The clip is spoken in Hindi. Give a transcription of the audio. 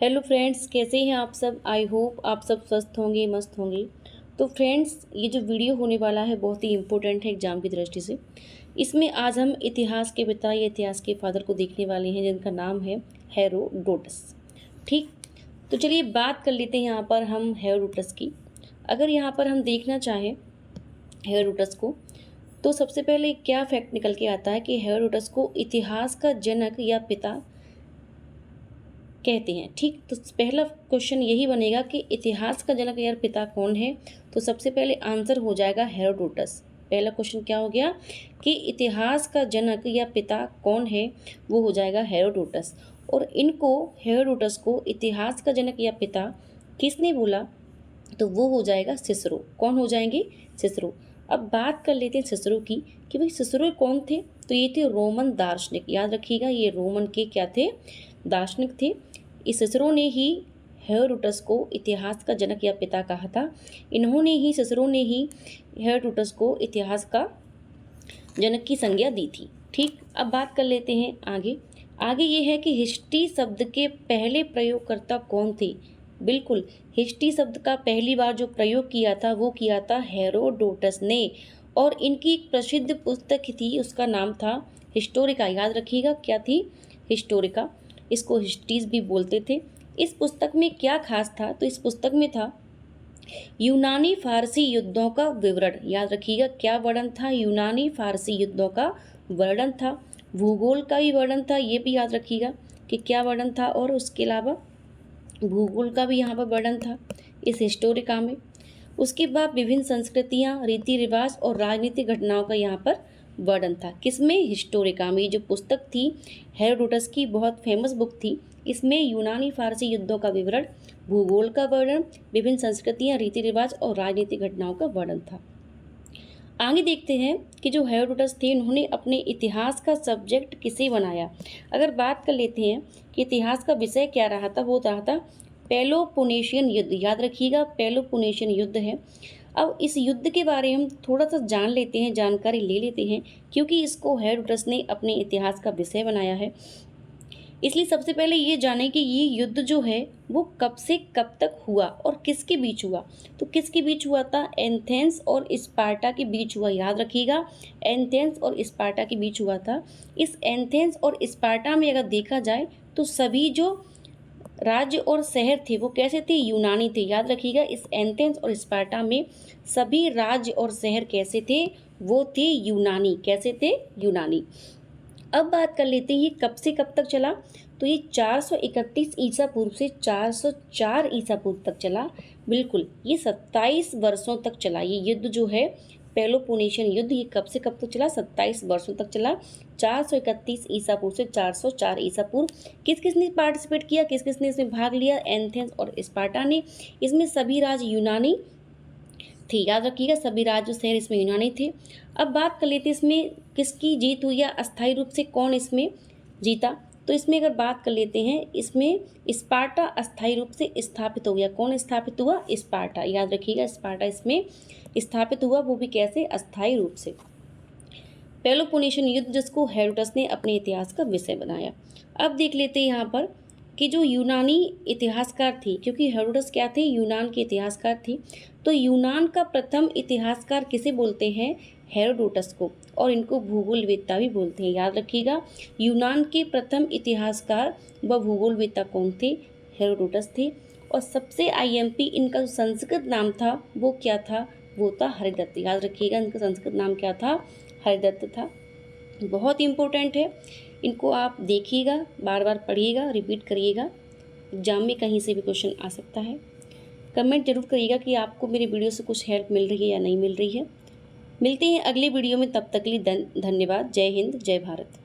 हेलो फ्रेंड्स, कैसे हैं आप सब। आई होप आप सब स्वस्थ होंगे, मस्त होंगे। तो फ्रेंड्स, ये जो वीडियो होने वाला है बहुत ही इम्पोर्टेंट है एग्जाम की दृष्टि से। इसमें आज हम इतिहास के पिता या इतिहास के फादर को देखने वाले हैं जिनका नाम है हेरोडोटस। ठीक, तो चलिए बात कर लेते हैं यहाँ पर हम हेरोडोटस की। अगर यहाँ पर हम देखना चाहें हेरोडोटस को, तो सबसे पहले क्या फैक्ट निकल के आता है कि हेरोडोटस को इतिहास का जनक या पिता कहते हैं। ठीक, तो पहला क्वेश्चन यही बनेगा कि इतिहास का जनक या पिता कौन है। तो सबसे पहले आंसर हो जाएगा हेरोडोटस। पहला क्वेश्चन क्या हो गया कि इतिहास का जनक या पिता कौन है, वो हो जाएगा हेरोडोटस। और इनको हेरोडोटस को इतिहास का जनक या पिता किसने बोला, तो वो हो जाएगा सिसरो। कौन हो जाएंगे? सिसरो। अब बात कर लेते हैं सिसरो की कि भाई सिसरो कौन थे। तो ये थे रोमन दार्शनिक। याद रखिएगा, ये रोमन के क्या थे? दार्शनिक थे। इस सिसरो ने ही हेरोडोटस को इतिहास का जनक या पिता कहा था। सिसरो ने ही हेरोडोटस को इतिहास का जनक की संज्ञा दी थी। ठीक, अब बात कर लेते हैं आगे ये है कि हिस्ट्री शब्द के पहले प्रयोगकर्ता कौन थे। बिल्कुल, हिस्ट्री शब्द का पहली बार जो प्रयोग किया था वो किया था हेरोडोटस ने। और इनकी एक प्रसिद्ध पुस्तक थी, उसका नाम था हिस्टोरिका। याद रखिएगा, क्या थी? हिस्टोरिका। इसको हिस्ट्रीज भी बोलते थे। इस पुस्तक में क्या खास था? तो इस पुस्तक में था यूनानी फारसी युद्धों का विवरण। याद रखिएगा, क्या वर्णन था? यूनानी फारसी युद्धों का वर्णन था। भूगोल का भी वर्णन था, ये भी याद रखिएगा कि क्या वर्णन था। और उसके अलावा भूगोल का भी यहाँ पर वर्णन था इस हिस्टोरिका में। उसके बाद विभिन्न संस्कृतियाँ, रीति रिवाज और राजनीतिक घटनाओं का यहाँ पर वर्णन था। किसमें? हिस्टोरिका में। ये जो पुस्तक थी हेरोडोटस की, बहुत फेमस बुक थी। इसमें यूनानी फारसी युद्धों का विवरण, भूगोल का वर्णन, विभिन्न संस्कृतियाँ, रीति रिवाज और राजनीतिक घटनाओं का वर्णन था। आगे देखते हैं कि जो हेरोडोटस थे उन्होंने अपने इतिहास का सब्जेक्ट किसे बनाया। अगर बात कर लेते हैं कि इतिहास का विषय क्या रहा था, वो रहा था पेलोपोनेशियन युद्ध। याद रखिएगा, पेलोपोनेशियन युद्ध है। अब इस युद्ध के बारे में हम थोड़ा सा जान लेते हैं, जानकारी ले लेते हैं, क्योंकि इसको हेरोडोटस ने अपने इतिहास का विषय बनाया है। इसलिए सबसे पहले ये जाने कि ये युद्ध जो है वो कब से कब तक हुआ और किसके बीच हुआ। तो किसके बीच हुआ था? एथेंस और स्पार्टा के बीच हुआ। याद रखिएगा, एथेंस और स्पार्टा के बीच हुआ था। इस एथेंस और स्पार्टा में अगर देखा जाए तो सभी जो राज्य और शहर थे वो कैसे थे? यूनानी थे। याद रखिएगा, इस एथेंस और स्पार्टा में सभी राज्य और शहर कैसे थे? वो थे यूनानी। कैसे थे? यूनानी। अब बात कर लेते हैं ये कब से कब तक चला। तो ये 431 ईसा पूर्व से 404 ईसा पूर्व तक चला। बिल्कुल, ये 27 वर्षों तक चला। ये युद्ध जो है पेलोपोनेशियन युद्ध, ये कब से कब तक चला? 27 वर्षों तक चला। 431 ईसा पूर्व से 404 ईसा पूर्व। किस किस ने पार्टिसिपेट किया, किस किस ने इसमें भाग लिया? एथेंस और स्पार्टा ने। इसमें सभी राज्य यूनानी थे। याद रखिएगा, सभी राज्य शहर इसमें यूनानी थे। अब बात कर लेते हैं इसमें किसकी जीत हुई या अस्थायी रूप से कौन इसमें जीता। तो इसमें अगर बात कर लेते हैं, इसमें स्पार्टा अस्थायी रूप से स्थापित हो गया। कौन स्थापित हुआ? स्पार्टा। याद रखिएगा, स्पार्टा इसमें स्थापित हुआ, वो भी कैसे? अस्थायी रूप से। पेलोपोनेशियन युद्ध जिसको हेरोडोटस ने अपने इतिहास का विषय बनाया। अब देख लेते हैं यहाँ पर कि जो यूनानी इतिहासकार थी, क्योंकि हेरोडोटस क्या थे? यूनान के इतिहासकार थी। तो यूनान का प्रथम इतिहासकार किसे बोलते हैं? हेरोडोटस को। और इनको भूगोलवेत्ता भी बोलते हैं। याद रखिएगा, यूनान के प्रथम इतिहासकार व भूगोलवेत्ता कौन थे? हेरोडोटस थे। और सबसे आईएमपी इनका जो संस्कृत नाम था वो क्या था? वो था हरिदत्त। याद रखिएगा, इनका संस्कृत नाम क्या था? हरिदत्त था। बहुत इंपॉर्टेंट है, इनको आप देखिएगा, बार बार पढ़िएगा, रिपीट करिएगा। एग्जाम में कहीं से भी क्वेश्चन आ सकता है। कमेंट जरूर करिएगा कि आपको मेरे वीडियो से कुछ हेल्प मिल रही है या नहीं मिल रही है। मिलते हैं अगले वीडियो में, तब तक के लिए धन्यवाद। जय हिंद, जय भारत।